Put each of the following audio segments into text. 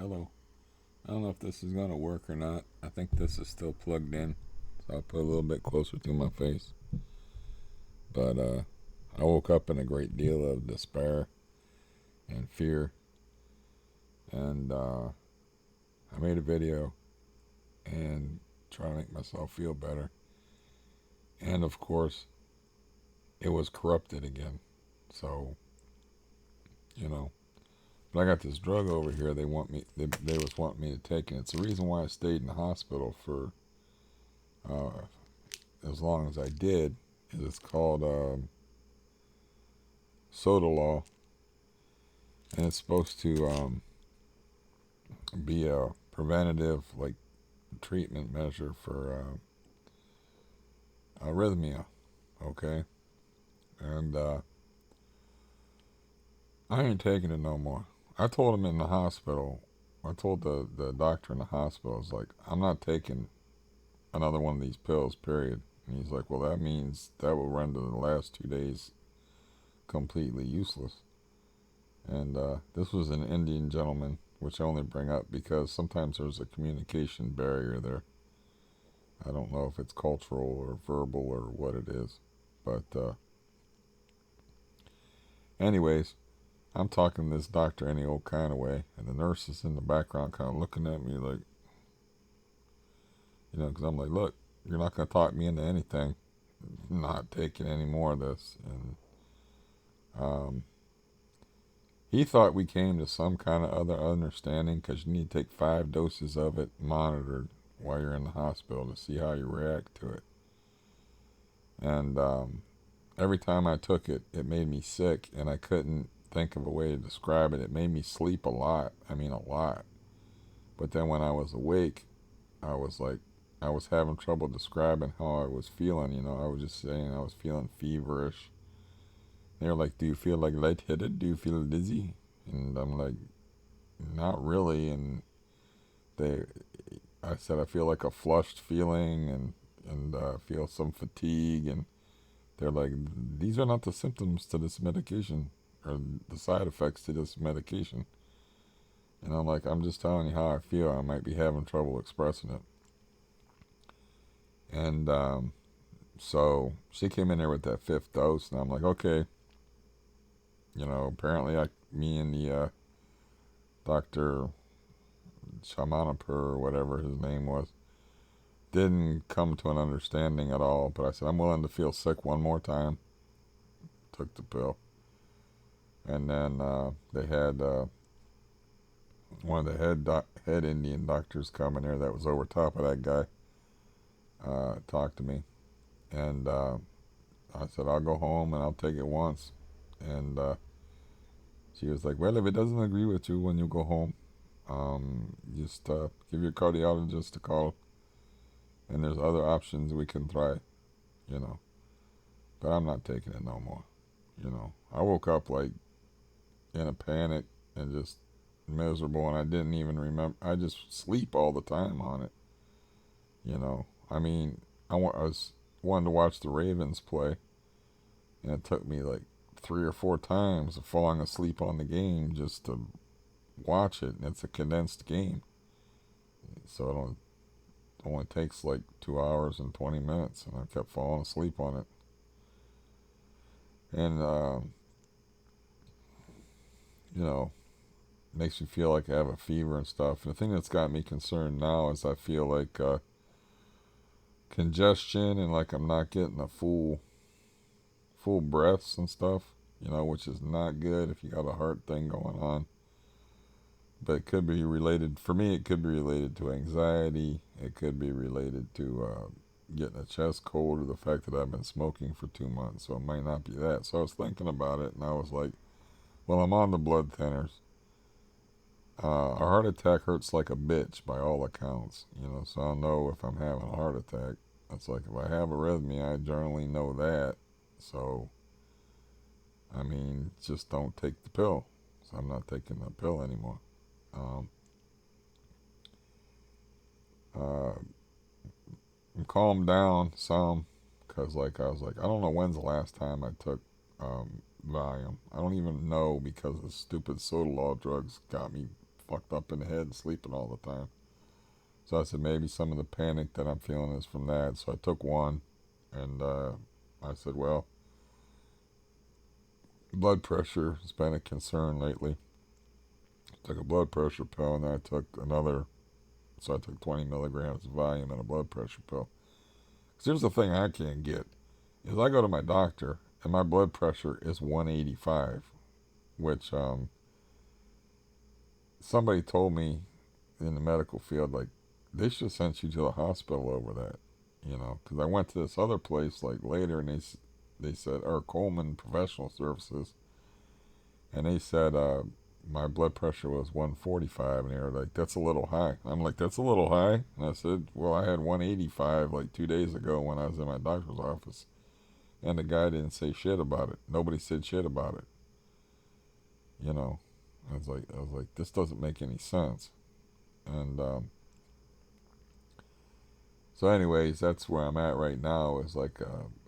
Hello. I don't know if this is going to work or not. I think this is still plugged in, so I'll put a little bit closer to my face. But I woke up in a great deal of despair and fear, and I made a video and try to make myself feel better. And of course, it was corrupted again. So, you know, but I got this drug over here. They was wanting me to take, and it's the reason why I stayed in the hospital for uh, as long as I did. Is it's called soda law, and it's supposed to be a preventative like treatment measure for arrhythmia. Okay, and I ain't taking it no more. I told him in the hospital. I told the doctor in the hospital, I was like, I'm not taking another one of these pills. Period. And he's like, well, that means that will render the last 2 days completely useless. And this was an Indian gentleman, which I only bring up because sometimes there's a communication barrier there. I don't know if it's cultural or verbal or what it is. But, anyways, I'm talking to this doctor any old kind of way, and the nurse is in the background kind of looking at me like, because I'm like, look, you're not going to talk me into anything. I'm not taking any more of this. And um, he thought we came to some kind of other understanding because you need to take 5 doses of it monitored while you're in the hospital to see how you react to it. And every time I took it, it made me sick, and I couldn't think of a way to describe it. It made me sleep a lot. I mean, a lot. But then when I was awake, I was like, I was having trouble describing how I was feeling. I was just saying I was feeling feverish. They were like, do you feel like lightheaded? Do you feel dizzy? And I'm like, not really. And they, I said, I feel like a flushed feeling and feel some fatigue. And they're like, these are not the symptoms to this medication or the side effects to this medication. And I'm like, I'm just telling you how I feel. I might be having trouble expressing it. And so she came in there with that 5th dose, and I'm like, okay. Apparently me and the Dr. Shamanapur or whatever his name was, didn't come to an understanding at all. But I said, I'm willing to feel sick one more time. Took the pill. And then they had one of the head Indian doctors come in there that was over top of that guy, talk to me. And I said, I'll go home and I'll take it once. And she was like, well, if it doesn't agree with you when you go home, just give your cardiologist a call. And there's other options we can try, you know. But I'm not taking it no more. I woke up like in a panic and just miserable, and I didn't even remember. I just sleep all the time on it. I mean, I was wanting to watch the Ravens play, and it took me like 3 or 4 times of falling asleep on the game just to watch it. And it's a condensed game, so it only takes like 2 hours and 20 minutes, and I kept falling asleep on it. And you know, makes me feel like I have a fever and stuff. And the thing that's got me concerned now is I feel like congestion, and like I'm not getting a full breaths and stuff, which is not good if you got a heart thing going on. But it could be related, for me, it could be related to anxiety. It could be related to getting a chest cold, or the fact that I've been smoking for 2 months. So it might not be that. So I was thinking about it, and I was like, well, I'm on the blood thinners. A heart attack hurts like a bitch by all accounts, so I'll know if I'm having a heart attack. It's like if I have arrhythmia, I generally know that. So, I mean, just don't take the pill. So I'm not taking the pill anymore. Um, uh, I'm calmed down some because, like, I was like, I don't know when's the last time I took Valium. I don't even know because the stupid soda law drugs got me fucked up in the head and sleeping all the time. So I said maybe some of the panic that I'm feeling is from that. So I took one, and I said, well, blood pressure has been a concern lately. I took a blood pressure pill, and then I took another. So I took 20 milligrams of Valium and a blood pressure pill. Because here's the thing I can't get is I go to my doctor and my blood pressure is 185, which somebody told me in the medical field, like, they should have sent you to the hospital over that, because I went to this other place like later, and they said, or Coleman Professional Services, and they said my blood pressure was 145, and they were like, that's a little high. I'm like, that's a little high? And I said, well, I had 185 like 2 days ago when I was in my doctor's office, and the guy didn't say shit about it. Nobody said shit about it. I was like, this doesn't make any sense. And so, anyways, that's where I'm at right now. Is like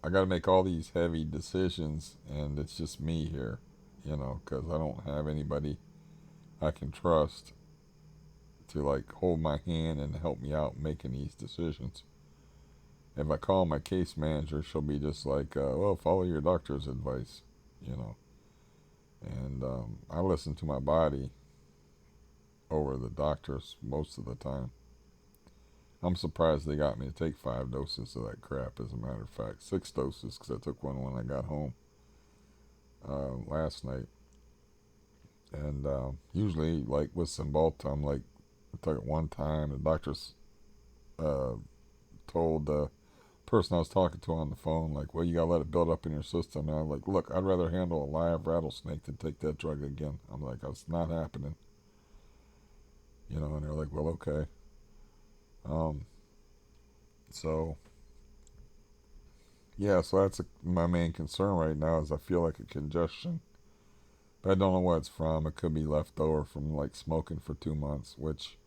I got to make all these heavy decisions, and it's just me here, because I don't have anybody I can trust to like hold my hand and help me out making these decisions. If I call my case manager, she'll be just like, well, follow your doctor's advice, you know. And I listen to my body over the doctors most of the time. I'm surprised they got me to take 5 doses of that crap, as a matter of fact. 6 doses, because I took one when I got home last night. And usually, like with Cymbalta, I'm like, I took it one time. The doctors told the person I was talking to on the phone, like, well, you gotta let it build up in your system. And I'm like, look, I'd rather handle a live rattlesnake than take that drug again. I'm like, it's not happening. And they're like, well, okay. So, yeah, so that's my main concern right now is I feel like a congestion. But I don't know what it's from. It could be left over from, like, smoking for 2 months, which,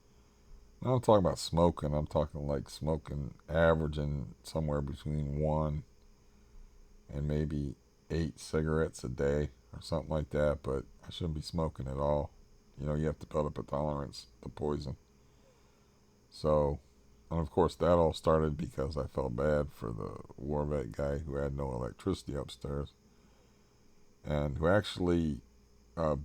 when I'm talking about smoking, I'm talking, like, smoking averaging somewhere between 1 and maybe 8 cigarettes a day or something like that, but I shouldn't be smoking at all. You have to build up a tolerance to poison. So, and of course, that all started because I felt bad for the war vet guy who had no electricity upstairs and who actually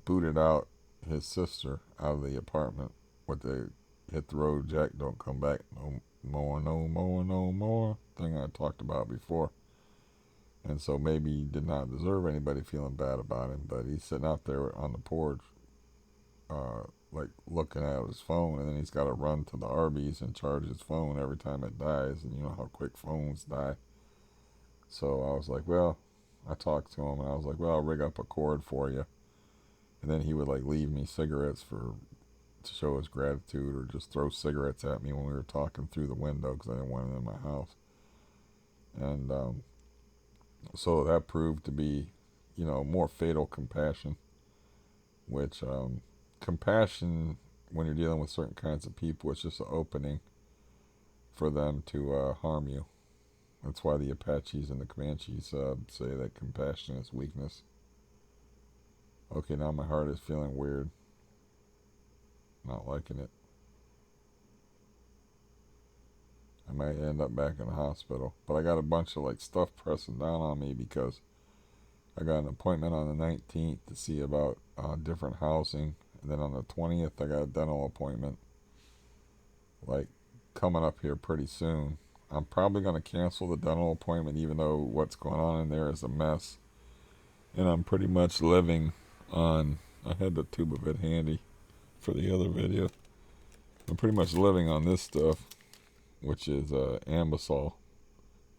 booted out his sister out of the apartment with the hit the road, Jack, don't come back no more, no more, no more thing I talked about before. And so maybe he did not deserve anybody feeling bad about him, but he's sitting out there on the porch like looking at his phone, and then he's got to run to the Arby's and charge his phone every time it dies, and you know how quick phones die. So I was like, well, I talked to him, and I was like, well, I'll rig up a cord for you. And then he would like leave me cigarettes to show his gratitude, or just throw cigarettes at me when we were talking through the window because I didn't want it in my house. And so that proved to be, more fatal compassion, which compassion, when you're dealing with certain kinds of people, it's just an opening for them to harm you. That's why the Apaches and the Comanches say that compassion is weakness. Okay, now my heart is feeling weird. Not liking it. I might end up back in the hospital. But I got a bunch of like stuff pressing down on me because I got an appointment on the 19th to see about different housing. And then on the 20th, I got a dental appointment, like, coming up here pretty soon. I'm probably going to cancel the dental appointment, even though what's going on in there is a mess. And I'm pretty much living on, I had the tube of it handy for the other video. I'm pretty much living on this stuff, which is Ambisol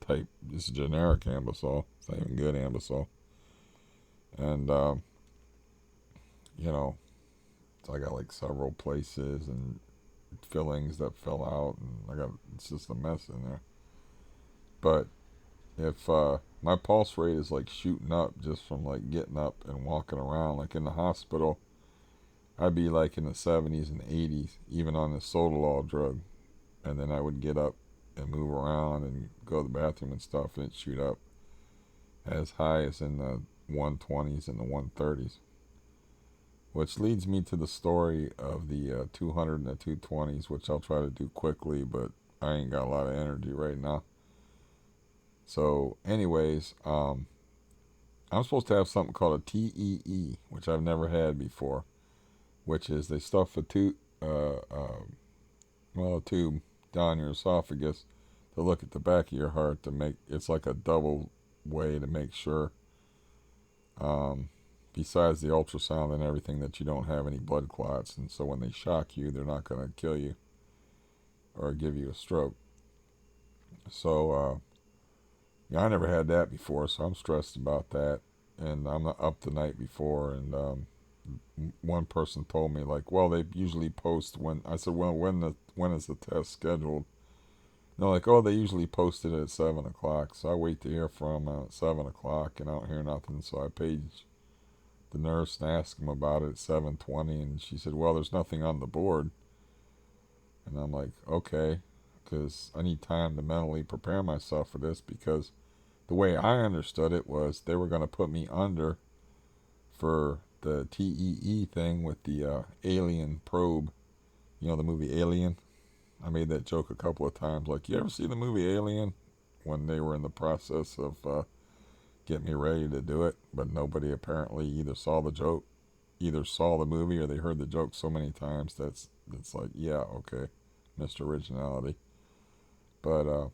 type. It's generic Ambisol. It's not even good Ambisol. And, so I got like several places and fillings that fell out, and it's just a mess in there. But if my pulse rate is like shooting up just from like getting up and walking around, like in the hospital, I'd be like in the 70s and 80s, even on the Sotalol drug, and then I would get up and move around and go to the bathroom and stuff, and it'd shoot up as high as in the 120s and the 130s. Which leads me to the story of the 200 and the 220s, which I'll try to do quickly, but I ain't got a lot of energy right now. So, anyways, I'm supposed to have something called a TEE, which I've never had before, which is they stuff a tube down your esophagus to look at the back of your heart to make it's like a double way to make sure, um, besides the ultrasound and everything, that you don't have any blood clots. And so when they shock you, they're not going to kill you or give you a stroke. So, yeah, I never had that before, so I'm stressed about that. And I'm up the night before, and one person told me, like, well, they usually post when. I said, well, when is the test scheduled? They're like, oh, they usually post it at 7 o'clock. So I wait to hear from them at 7 o'clock, and I don't hear nothing. So I page the nurse and asked him about it at 7:20, and she said, well, there's nothing on the board. And I'm like, okay, because I need time to mentally prepare myself for this, because the way I understood it was they were going to put me under for the TEE thing with the alien probe. You know the movie Alien? I made that joke a couple of times. Like, you ever see the movie Alien? When they were in the process of getting me ready to do it, but nobody apparently either saw the movie or they heard the joke so many times that's it's like, yeah, okay, Mr. Originality. But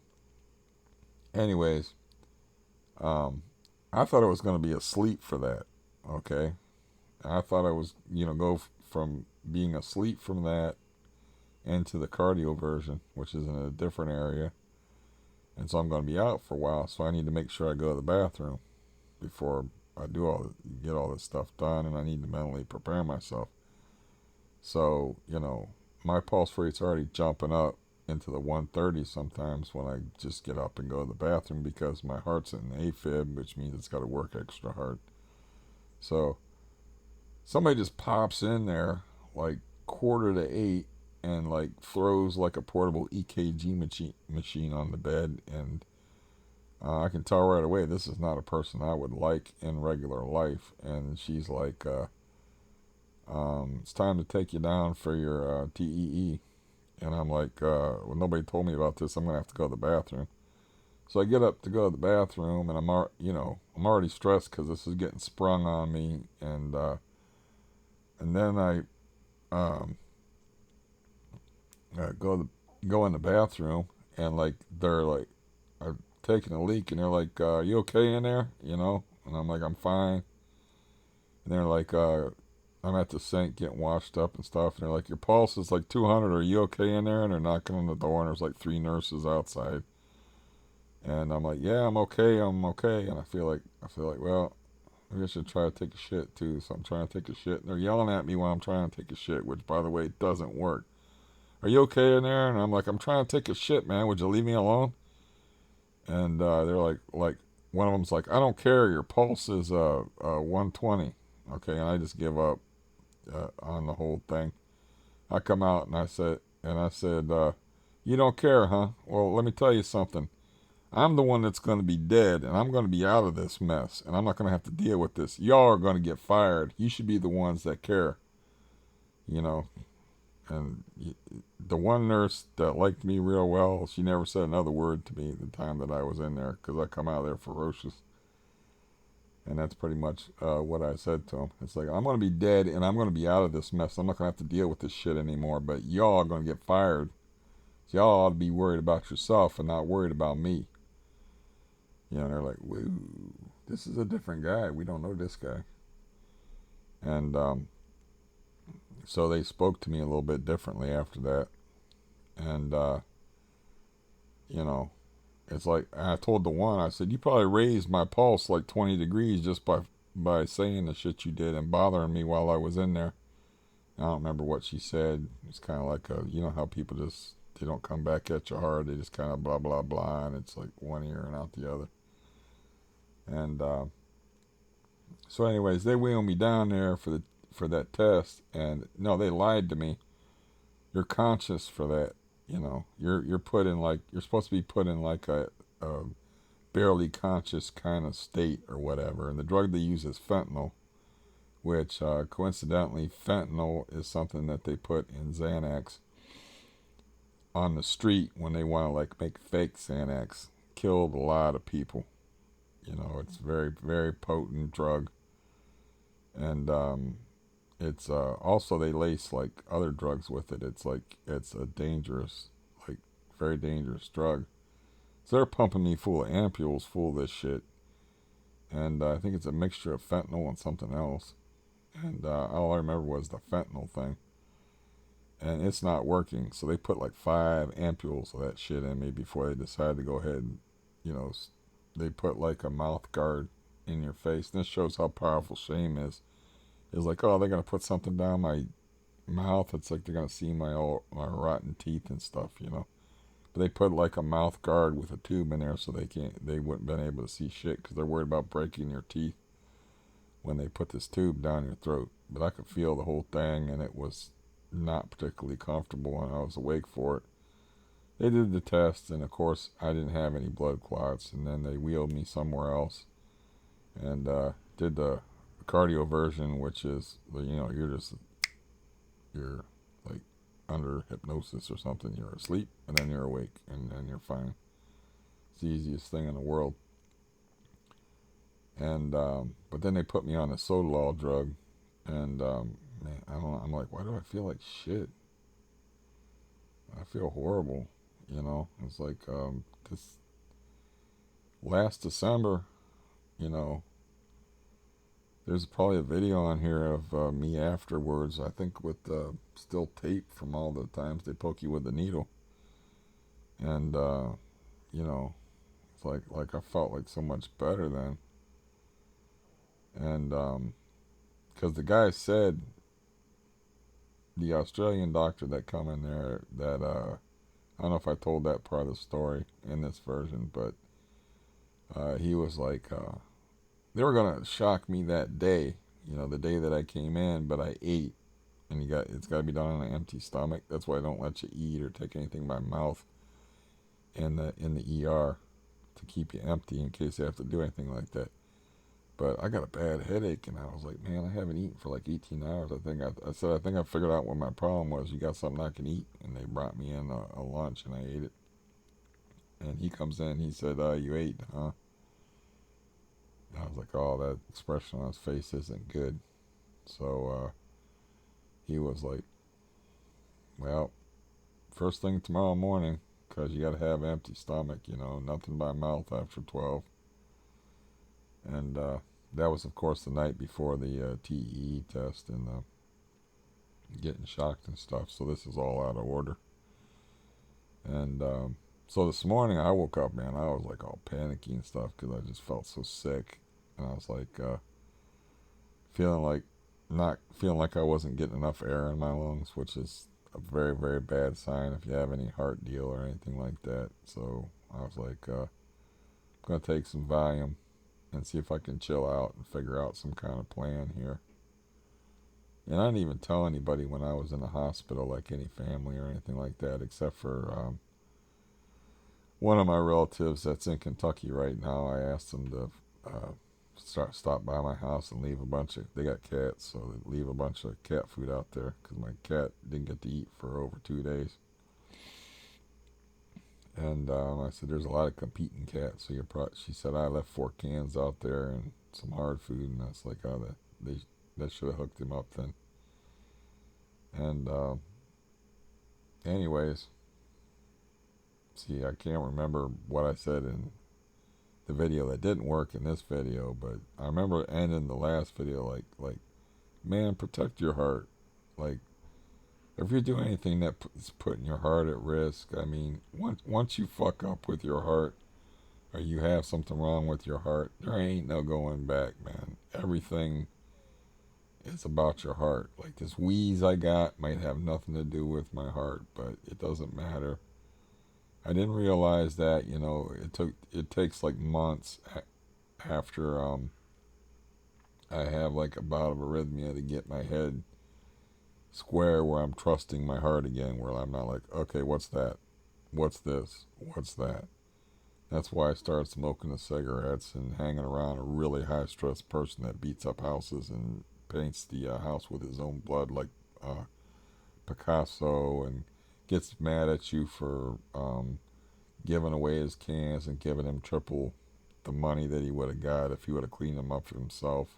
anyways, um, I thought I was going to be asleep for that. Okay, I thought I was, go from being asleep from that into the cardio version, which is in a different area. And so I'm going to be out for a while, so I need to make sure I go to the bathroom before I get all this stuff done, and I need to mentally prepare myself. So, my pulse rate's already jumping up into the 130 sometimes when I just get up and go to the bathroom, because my heart's in AFib, which means it's got to work extra hard. So somebody just pops in there like 7:45 and like throws like a portable EKG machine on the bed, and I can tell right away this is not a person I would like in regular life. And she's like, it's time to take you down for your TEE. And I'm like, well, nobody told me about this. I'm gonna have to go to the bathroom. So I get up to go to the bathroom, and I'm already stressed because this is getting sprung on me. And then I go in the bathroom, and like they're like, I'm taking a leak, and they're like, "You okay in there?" And I'm like, "I'm fine." And they're like, I'm at the sink getting washed up and stuff, and they're like, "Your pulse is like 200. Are you okay in there?" And they're knocking on the door, and there's like three nurses outside. And I'm like, "Yeah, I'm okay. I'm okay." And I feel like, well, maybe I should try to take a shit too. So I'm trying to take a shit, and they're yelling at me while I'm trying to take a shit, which, by the way, doesn't work. "Are you okay in there?" And I'm like, "I'm trying to take a shit, man. Would you leave me alone?" And they're like, one of them's like, "I don't care. Your pulse is 120." Okay, and I just give up on the whole thing. I come out and I said, "You don't care, huh? Well, let me tell you something. I'm the one that's going to be dead, and I'm going to be out of this mess, and I'm not going to have to deal with this. Y'all are going to get fired. You should be the ones that care, you know." And the one nurse that liked me real well, she never said another word to me the time that I was in there, because I come out of there ferocious. And that's pretty much what I said to him. It's like, I'm going to be dead, and I'm going to be out of this mess. I'm not going to have to deal with this shit anymore, but y'all are going to get fired. So y'all ought to be worried about yourself and not worried about me. And they're like, "Woo, this is a different guy. We don't know this guy." And so they spoke to me a little bit differently after that. And, you know, it's like, I told the one, I said, "You probably raised my pulse like 20 degrees just by saying the shit you did and bothering me while I was in there." I don't remember what she said. It's kind of like, how people just, they don't come back at you hard. They just kind of blah, blah, blah. And it's like one ear and out the other. And so anyways, they wheeled me down there for that test. And no, they lied to me. You're conscious for that. You're put in like, you're supposed to be put in like a barely conscious kind of state or whatever. And the drug they use is fentanyl, which coincidentally, fentanyl is something that they put in Xanax on the street when they want to like make fake Xanax. Killed a lot of people. You know, it's very, very potent drug. And it's also they lace like other drugs with it. It's like it's a dangerous, like very dangerous drug. So they're pumping me full of ampules full of this shit, and I think it's a mixture of fentanyl and something else. And all I remember was the fentanyl thing, and it's not working. So they put like 5 ampules of that shit in me before they decided to go ahead and, you know, they put like a mouth guard in your face. And this shows how powerful shame is. It's like, oh, they're gonna put something down my mouth. It's like they're gonna see my rotten teeth and stuff, you know. But they put like a mouth guard with a tube in there so they wouldn't been able to see shit because they're worried about breaking your teeth when they put this tube down your throat. But I could feel the whole thing, and it was not particularly comfortable, and I was awake for it. They did the test, and of course I didn't have any blood clots. And then they wheeled me somewhere else and did the cardioversion, which is, you know, you're like under hypnosis or something. You're asleep and then you're awake and then you're fine. It's the easiest thing in the world. And but then they put me on a Sotalol drug, and man, I don't know. I'm like, why do I feel like shit? I feel horrible. You know, it's like this last December. You know, there's probably a video on here of me afterwards. I think with still tape from all the times they poke you with the needle, and you know, it's like I felt like so much better then. And because the guy said, the Australian doctor that come in there, that I don't know if I told that part of the story in this version, but he was like, they were gonna shock me that day, you know, the day that I came in, but I ate, and it's got to be done on an empty stomach. That's why I don't let you eat or take anything by mouth in the ER, to keep you empty in case you have to do anything like that. But I got a bad headache, and I was like, man, I haven't eaten for like 18 hours. I said, I think I figured out what my problem was. You got something I can eat? And they brought me in a lunch, and I ate it. And he comes in, he said, you ate, huh? And I was like, oh, that expression on his face isn't good. So he was like, well, first thing tomorrow morning, because you got to have empty stomach, you know, nothing by mouth after 12. And that was, of course, the night before the TEE test and getting shocked and stuff. So this is all out of order. And so this morning I woke up, man. I was like all panicky and stuff because I just felt so sick. And I was like not feeling like I wasn't getting enough air in my lungs, which is a very, very bad sign if you have any heart deal or anything like that. So I was like, I'm going to take some Valium and see if I can chill out and figure out some kind of plan here. And I didn't even tell anybody when I was in the hospital, like any family or anything like that, except for one of my relatives that's in Kentucky right now. I asked them to stop by my house and leave they got cats, so they leave a bunch of cat food out there because my cat didn't get to eat for over 2 days. And I said, there's a lot of competing cats, so she said, I left 4 cans out there and some hard food, and that's like, oh, that should have hooked him up then. And anyways, see, I can't remember what I said in the video that didn't work in this video, but I remember ending the last video like, man, protect your heart. Like, if you're doing anything that's putting your heart at risk, I mean, once you fuck up with your heart, or you have something wrong with your heart, there ain't no going back, man. Everything is about your heart. Like, this wheeze I got might have nothing to do with my heart, but it doesn't matter. I didn't realize that, you know, it takes like months after I have like a bout of arrhythmia to get my head square where I'm trusting my heart again, where I'm not like, okay, what's that? What's this? What's that? That's why I started smoking the cigarettes and hanging around a really high stress person that beats up houses and paints the house with his own blood, like uh, Picasso, and gets mad at you for giving away his cans and giving him triple the money that he would have got if he would have cleaned them up for himself.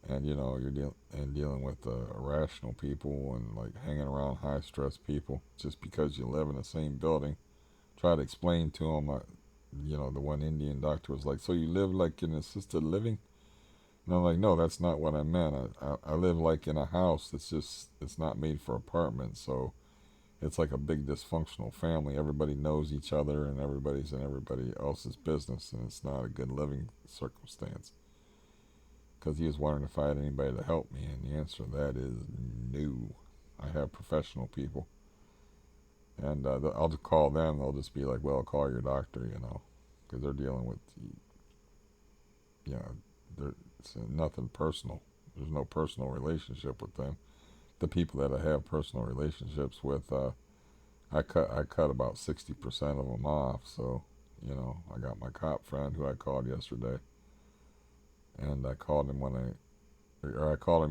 And you're dealing with irrational people and like hanging around high stress people just because you live in the same building. Try to explain to him, the one Indian doctor was like, "So you live like in assisted living?" And I'm like, "No, that's not what I meant. I live like in a house that's just it's not made for apartments, so it's like a big dysfunctional family. Everybody knows each other and everybody's in everybody else's business, and it's not a good living circumstance." Because he was wondering if I had anybody to help me, and the answer to that is no. I have professional people, and I'll just call them. They'll just be like, "Well, call your doctor," because they're dealing with, you know, it's nothing personal. There's no personal relationship with them. The people that I have personal relationships with, I cut about 60% of them off. So, I got my cop friend who I called yesterday, and I called him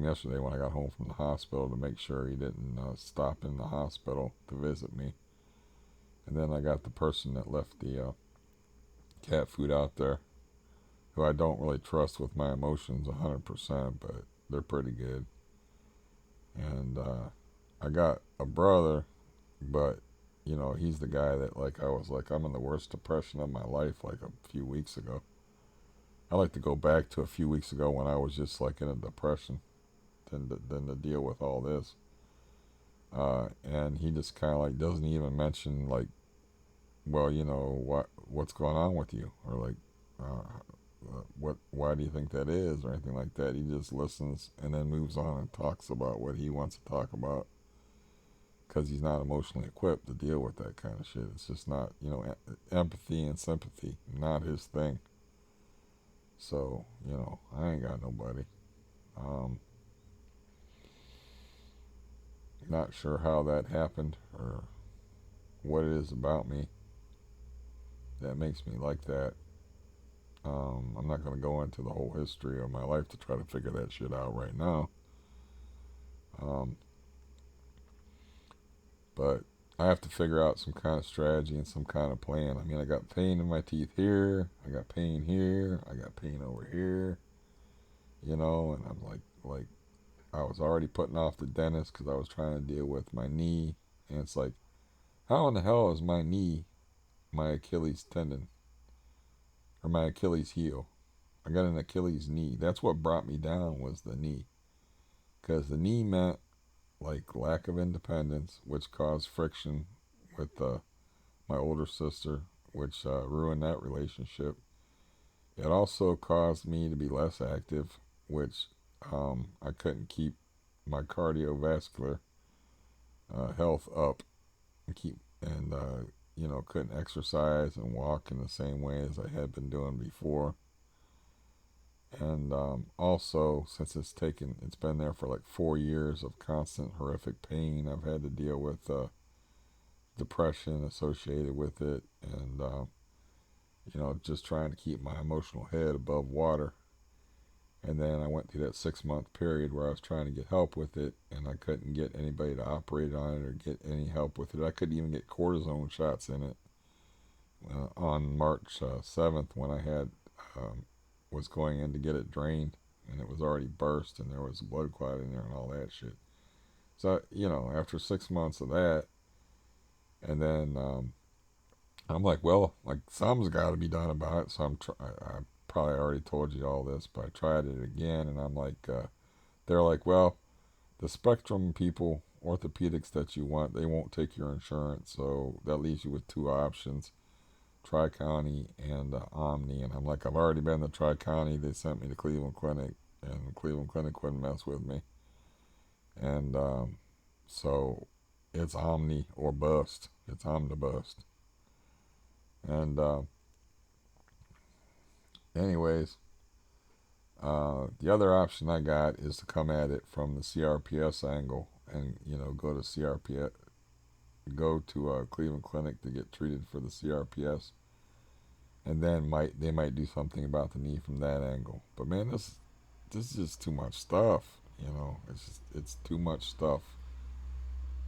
yesterday when I got home from the hospital to make sure he didn't stop in the hospital to visit me. And then I got the person that left the cat food out there, who I don't really trust with my emotions 100%, but they're pretty good. And I got a brother, but he's the guy that like I was like I'm in the worst depression of my life like a few weeks ago. I like to go back to a few weeks ago when I was just like in a depression than to deal with all this. And he just kind of like doesn't even mention like, well, what's going on with you, or like, why do you think that is, or anything like that. He just listens and then moves on and talks about what he wants to talk about because he's not emotionally equipped to deal with that kind of shit. It's just not, empathy and sympathy, not his thing. So, I ain't got nobody. Um, Not sure how that happened or what it is about me that makes me like that. I'm not going to go into the whole history of my life to try to figure that shit out right now. Um, but I have to figure out some kind of strategy and some kind of plan. I mean, I got pain in my teeth here, I got pain here, I got pain over here, and I'm like, I was already putting off the dentist because I was trying to deal with my knee, and it's like, how in the hell is my knee my Achilles tendon or my Achilles heel? I got an Achilles knee. That's what brought me down was the knee, because the knee meant like lack of independence, which caused friction with my older sister, which ruined that relationship. It also caused me to be less active, which I couldn't keep my cardiovascular health up and couldn't exercise and walk in the same way as I had been doing before. And also, since it's been there for like 4 years of constant horrific pain, I've had to deal with depression associated with it, and just trying to keep my emotional head above water. And then I went through that 6 month period where I was trying to get help with it, and I couldn't get anybody to operate on it or get any help with it. I couldn't even get cortisone shots in it on March 7th when I had was going in to get it drained, and it was already burst, and there was blood clot in there and all that shit. So after 6 months of that, and then I'm like, well, like something's got to be done about it. So I probably already told you all this, but I tried it again, and I'm like, they're like, well, the Spectrum people, orthopedics that you want, they won't take your insurance, so that leaves you with two options: Tri-County and Omni. And I'm like, I've already been to Tri-County. They sent me to Cleveland Clinic, and Cleveland Clinic wouldn't mess with me. And so it's Omni or bust. It's omnibust. And anyways, the other option I got is to come at it from the CRPS angle, and go to CRPS, go to a Cleveland Clinic to get treated for the CRPS, and then they might do something about the knee from that angle. But man, this this is just too much stuff. You know, it's too much stuff.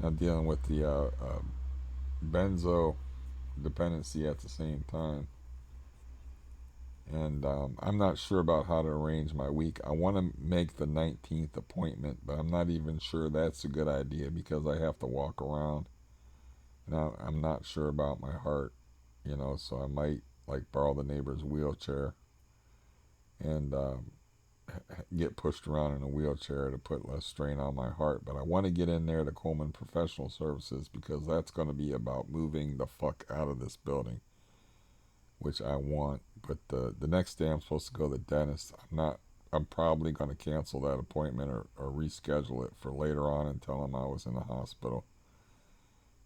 I'm dealing with the benzo dependency at the same time. And I'm not sure about how to arrange my week. I want to make the 19th appointment, but I'm not even sure that's a good idea because I have to walk around. And I'm not sure about my heart, you know, so I might like borrow the neighbor's wheelchair and get pushed around in a wheelchair to put less strain on my heart. But I want to get in there to Coleman Professional Services because that's going to be about moving the fuck out of this building, which I want. But the next day I'm supposed to go to the dentist. I'm probably going to cancel that appointment or reschedule it for later on and tell them I was in the hospital.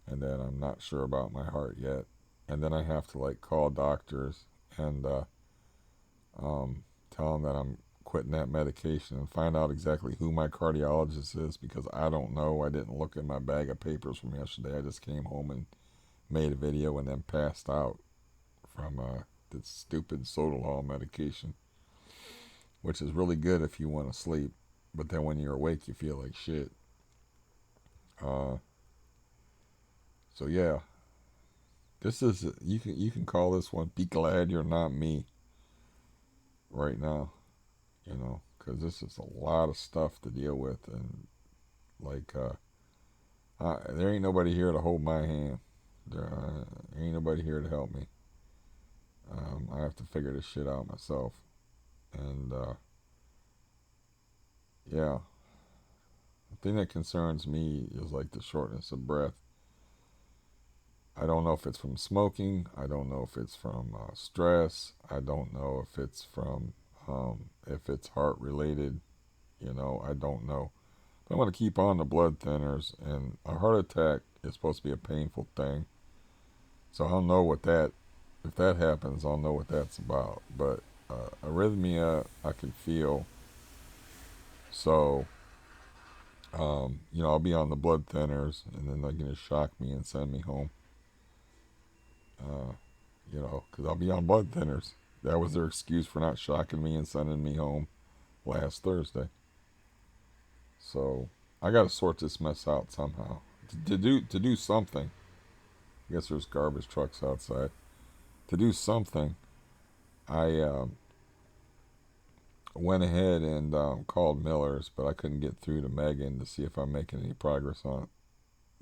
And then I'm not sure about my heart yet. And then I have to like call doctors and tell them that I'm quitting that medication and find out exactly who my cardiologist is because I don't know. I didn't look in my bag of papers from yesterday. I just came home and made a video and then passed out from this stupid Sotalol medication, which is really good if you want to sleep, but then when you're awake you feel like shit. So yeah, this is you can call this one "Be Glad You're Not Me" right now, you know, because this is a lot of stuff to deal with, and like there ain't nobody here to hold my hand. There ain't nobody here to help me. I have to figure this shit out myself, and yeah, the thing that concerns me is like the shortness of breath. I don't know if it's from smoking. I don't know if it's from stress. I don't know if it's from if it's heart related. You know, I don't know. But I'm going to keep on the blood thinners. And a heart attack is supposed to be a painful thing. So I'll know what that, if that happens, I'll know what that's about. But arrhythmia, I can feel. So, you know, I'll be on the blood thinners and then they're going to shock me and send me home. You know, because I'll be on blood thinners. That was their excuse for not shocking me and sending me home last Thursday. So I got to sort this mess out somehow. To do something. I guess there's garbage trucks outside. To do something, I went ahead and called Miller's, but I couldn't get through to Megan to see if I'm making any progress on it.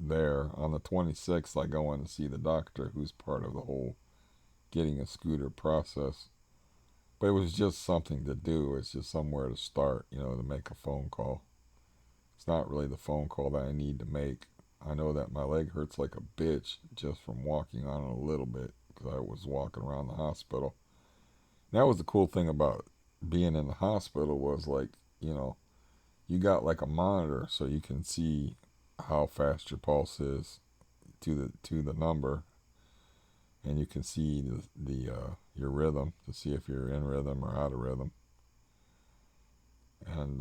There on the 26th, I go in to see the doctor, who's part of the whole getting a scooter process. But it was just something to do. It's just somewhere to start, you know, to make a phone call. It's not really the phone call that I need to make. I know that my leg hurts like a bitch just from walking on it a little bit because I was walking around the hospital. And that was the cool thing about being in the hospital was like, you know, you got like a monitor so you can see how fast your pulse is to the number, and you can see the your rhythm to see if you're in rhythm or out of rhythm. And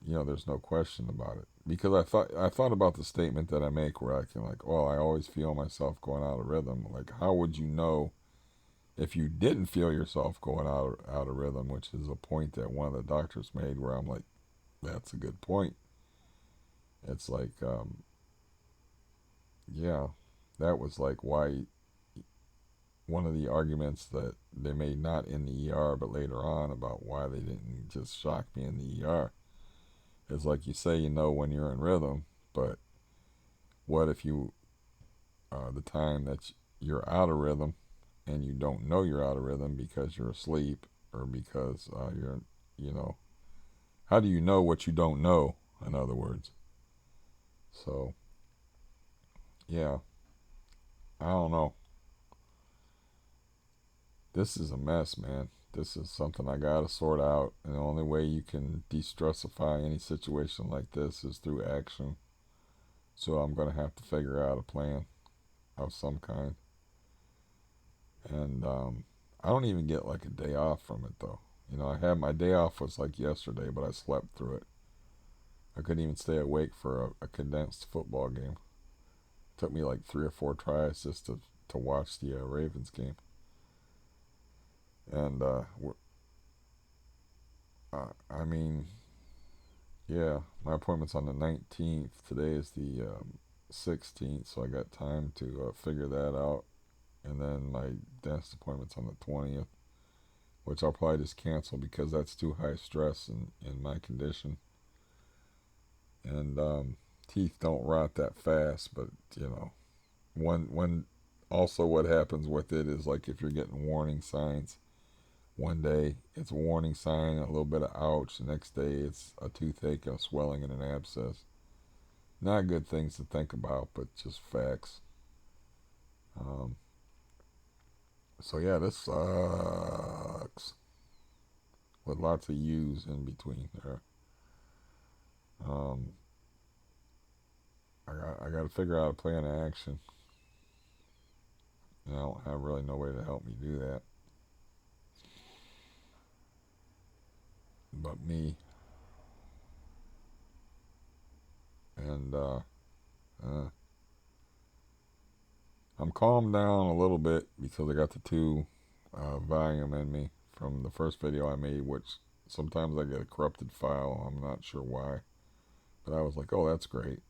you know, there's no question about it because I thought about the statement that I make where I can like, well, I always feel myself going out of rhythm. Like, how would you know if you didn't feel yourself going out of rhythm? Which is a point that one of the doctors made where I'm like, that's a good point. It's like, yeah, that was like why one of the arguments that they made, not in the ER but later on, about why they didn't just shock me in the ER. It's like, you say you know when you're in rhythm, but what if you the time that you're out of rhythm and you don't know you're out of rhythm because you're asleep or because you're, you know, how do you know what you don't know, in other words? So yeah, I don't know. This is a mess, man. This is something I gotta sort out, and the only way you can de-stressify any situation like this is through action. So I'm gonna have to figure out a plan of some kind. And I don't even get like a day off from it though. You know, I had my day off was like yesterday, but I slept through it. I couldn't even stay awake for a condensed football game. It took me like 3 or 4 tries just to watch the Ravens game. And I mean, Yeah, my appointment's on the 19th. Today is the 16th, so I got time to figure that out. And then my dentist appointment's on the 20th, which I'll probably just cancel because that's too high stress in my condition. And teeth don't rot that fast, but you know, when also what happens with it is like if you're getting warning signs, one day it's a warning sign, a little bit of ouch. The next day it's a toothache, a swelling, and an abscess. Not good things to think about, but just facts. Um, so yeah, this sucks with lots of U's in between there. Um, I got to figure out a plan of action. And I don't have really no way to help me do that, but me. And uh, I'm calmed down a little bit because I got the two volume in me from the first video I made, which sometimes I get a corrupted file. I'm not sure why, but I was like, oh, that's great.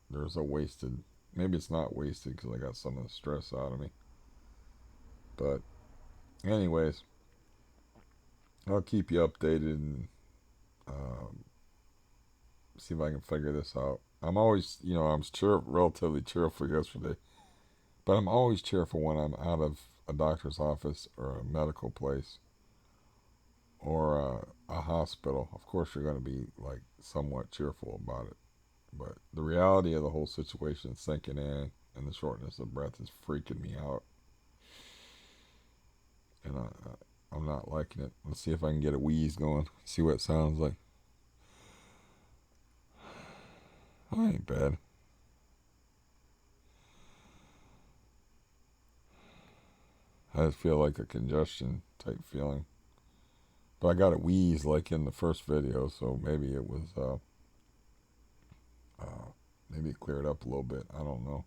There's a wasted. Maybe it's not wasted because I got some of the stress out of me. But anyways, I'll keep you updated and um, see if I can figure this out. I'm always, I'm relatively cheerful yesterday, but I'm always cheerful when I'm out of a doctor's office or a medical place or a hospital. Of course, you're going to be like somewhat cheerful about it, but the reality of the whole situation is sinking in, and the shortness of breath is freaking me out, and I'm not liking it. Let's see if I can get a wheeze going. See what it sounds like. Oh, ain't bad. I just feel like a congestion type feeling. But I got a wheeze like in the first video, so maybe it was, maybe it cleared up a little bit. I don't know.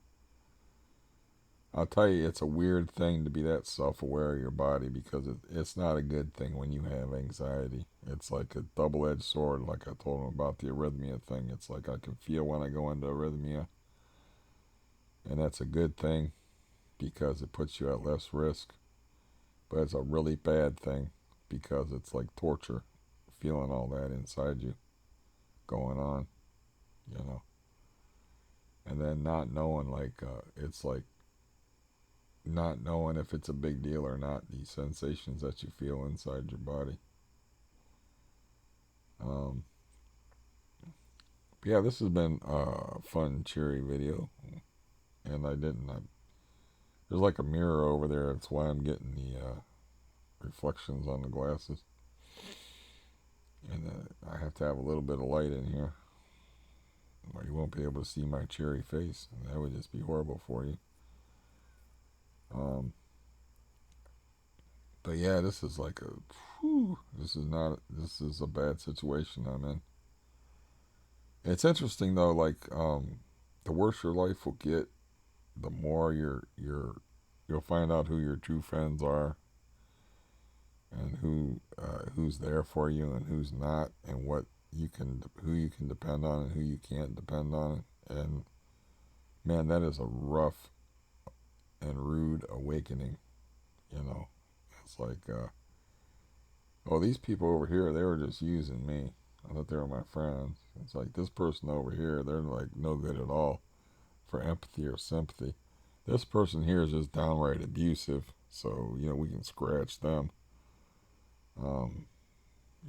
I'll tell you, it's a weird thing to be that self aware of your body because it's not a good thing when you have anxiety. It's like a double edged sword, like I told him about the arrhythmia thing. It's like I can feel when I go into arrhythmia, and that's a good thing because it puts you at less risk. But it's a really bad thing because it's like torture, feeling all that inside you going on, you know. And then not knowing, like, it's like not knowing if it's a big deal or not, these sensations that you feel inside your body. Um, but yeah, this has been a fun, cheery video. And there's like a mirror over there. That's why I'm getting the reflections on the glasses. And I have to have a little bit of light in here, or you won't be able to see my cheery face. And that would just be horrible for you. Um, but yeah, this is like a, whew, this is a bad situation I'm in. It's interesting though, like, the worse your life will get, the more you'll find out who your true friends are, and who's there for you and who's not, and who you can depend on and who you can't depend on. And man, that is a rough and rude awakening. You know, it's like, oh, these people over here, they were just using me. I thought they were my friends. It's like this person over here, they're like no good at all for empathy or sympathy. This person here is just downright abusive, so we can scratch them. Um,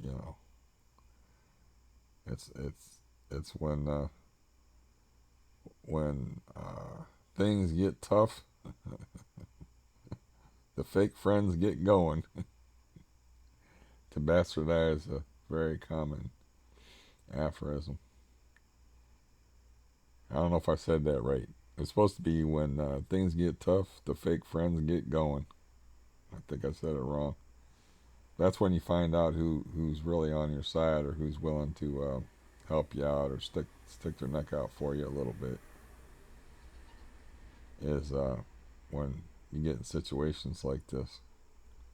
you know, it's when things get tough, the fake friends get going. To bastardize a very common aphorism. I don't know if I said that right. It's supposed to be when things get tough, the fake friends get going. I think I said it wrong. That's when you find out who's really on your side or who's willing to help you out or stick their neck out for you a little bit. Is when you get in situations like this,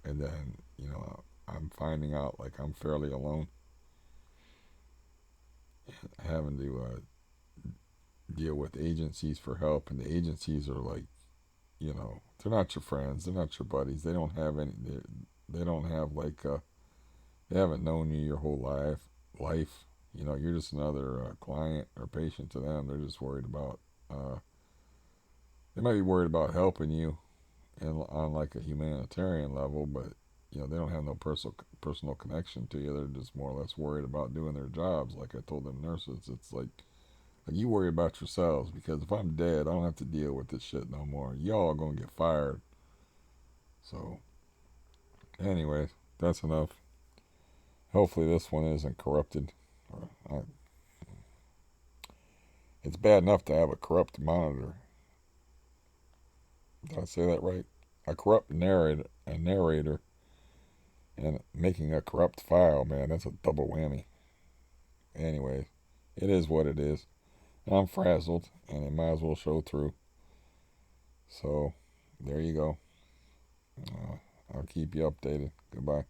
and then I'm finding out like I'm fairly alone. having to deal with agencies for help, and the agencies are like, they're not your friends, they're not your buddies. They don't have any. They don't have like. They haven't known you your whole life. You're just another client or patient to them. They're just worried about. They might be worried about helping you, on like a humanitarian level, but they don't have no personal connection to you. They're just more or less worried about doing their jobs. Like I told them nurses, it's like you worry about yourselves, because if I'm dead, I don't have to deal with this shit no more. Y'all are gonna get fired. So, anyways, that's enough. Hopefully, this one isn't corrupted. It's bad enough to have a corrupt monitor. Did I say that right? A corrupt narrator, and making a corrupt file, man, that's a double whammy. Anyways, it is what it is. I'm frazzled, and it might as well show through. So, there you go. I'll keep you updated. Goodbye.